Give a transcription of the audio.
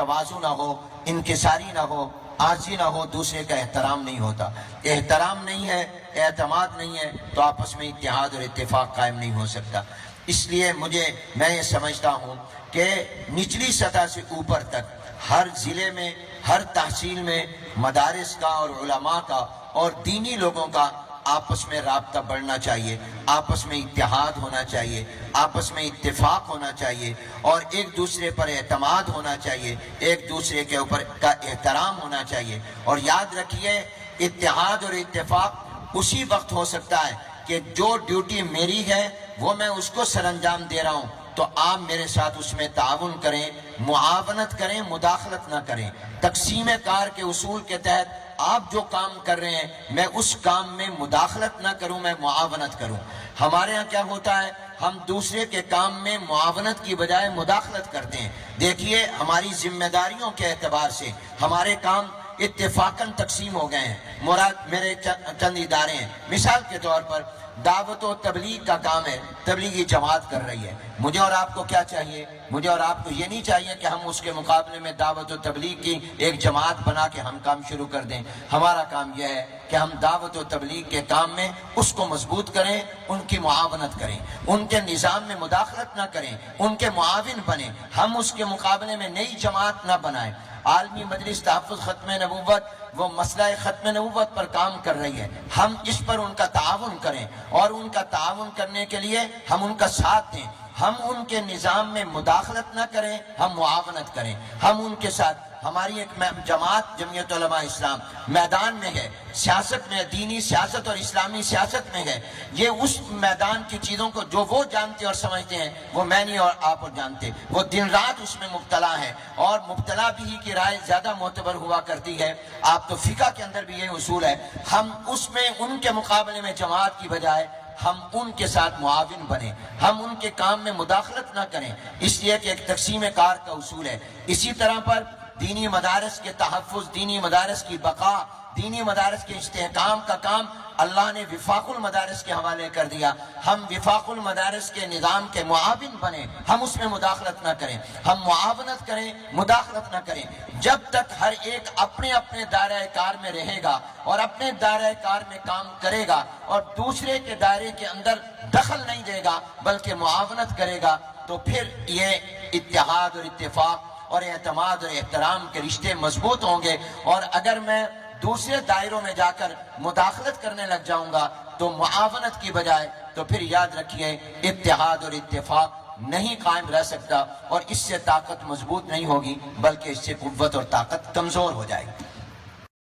تواضع نہ ہو، انکساری نہ ہو، عاجزی نہ ہو، دوسرے کا احترام نہیں ہوتا۔ احترام نہیں ہے، اعتماد نہیں ہے تو آپس میں اتحاد اور اتفاق قائم نہیں ہو سکتا۔ اس لیے میں یہ سمجھتا ہوں کہ نچلی سطح سے اوپر تک ہر ضلع میں، ہر تحصیل میں مدارس کا اور علماء کا اور دینی لوگوں کا آپس میں رابطہ بڑھنا چاہیے، آپس میں اتحاد ہونا چاہیے، آپس میں اتفاق ہونا چاہیے، اور ایک دوسرے پر اعتماد ہونا چاہیے، ایک دوسرے کے اوپر کا احترام ہونا چاہیے۔ اور یاد رکھیے، اتحاد اور اتفاق اسی وقت ہو سکتا ہے کہ جو ڈیوٹی میری ہے وہ میں اس کو سر انجام دے رہا ہوں تو آپ میرے ساتھ اس میں تعاون کریں، معاونت کریں، مداخلت نہ کریں۔ تقسیم کار کے اصول کے تحت آپ جو کام کر رہے ہیں میں اس کام میں مداخلت نہ کروں، میں معاونت کروں۔ ہمارے ہاں کیا ہوتا ہے، ہم دوسرے کے کام میں معاونت کی بجائے مداخلت کرتے ہیں۔ دیکھیے، ہماری ذمہ داریوں کے اعتبار سے ہمارے کام اتفاقاً تقسیم ہو گئے ہیں۔ مراد میرے چند ادارے ہیں، مثال کے طور پر دعوت و تبلیغ کا کام ہے، تبلیغی جماعت کر رہی ہے۔ مجھے اور آپ کو کیا چاہیے؟ مجھے اور آپ کو یہ نہیں چاہیے کہ ہم اس کے مقابلے میں دعوت و تبلیغ کی ایک جماعت بنا کے ہم کام شروع کر دیں۔ ہمارا کام یہ ہے کہ ہم دعوت و تبلیغ کے کام میں اس کو مضبوط کریں، ان کی معاونت کریں، ان کے نظام میں مداخلت نہ کریں، ان کے معاون بنیں۔ ہم اس کے مقابلے میں نئی جماعت نہ بنائیں۔ عالمی مجلس تحفظ ختم نبوت وہ مسئلہ ختم نبوت پر کام کر رہی ہے، ہم اس پر ان کا تعاون کریں، اور ان کا تعاون کرنے کے لیے ہم ان کا ساتھ دیں۔ ہم ان کے نظام میں مداخلت نہ کریں، ہم معاونت کریں۔ ہم ان کے ساتھ، ہماری ایک جماعت جمعیت علماء اسلام میدان میں ہے، سیاست میں، دینی سیاست اور اسلامی سیاست میں ہے۔ یہ اس میدان کی چیزوں کو جو وہ جانتے اور سمجھتے ہیں وہ میں نہیں اور آپ اور جانتے، وہ دن رات اس میں مبتلا ہے، اور مبتلا بھی کی رائے زیادہ معتبر ہوا کرتی ہے۔ آپ تو فقہ کے اندر بھی یہ اصول ہے، ہم اس میں ان کے مقابلے میں جماعت کی بجائے ہم ان کے ساتھ معاون بنیں، ہم ان کے کام میں مداخلت نہ کریں، اس لیے کہ ایک تقسیم کار کا اصول ہے۔ اسی طرح پر دینی مدارس کے تحفظ، دینی مدارس کی بقا، دینی مدارس کے استحکام کا کام اللہ نے وفاق المدارس کے حوالے کر دیا۔ ہم وفاق المدارس کے نظام کے معاون بنیں، ہم اس میں مداخلت نہ کریں، ہم معاونت کریں، مداخلت نہ کریں۔ جب تک ہر ایک اپنے اپنے دائرہ کار میں رہے گا اور اپنے دائرہ کار میں کام کرے گا اور دوسرے کے دائرے کے اندر دخل نہیں دے گا بلکہ معاونت کرے گا، تو پھر یہ اتحاد اور اتفاق اور اعتماد اور احترام کے رشتے مضبوط ہوں گے۔ اور اگر میں دوسرے دائروں میں جا کر مداخلت کرنے لگ جاؤں گا تو معاونت کی بجائے، تو پھر یاد رکھیے اتحاد اور اتفاق نہیں قائم رہ سکتا، اور اس سے طاقت مضبوط نہیں ہوگی بلکہ اس سے قوت اور طاقت کمزور ہو جائے گی۔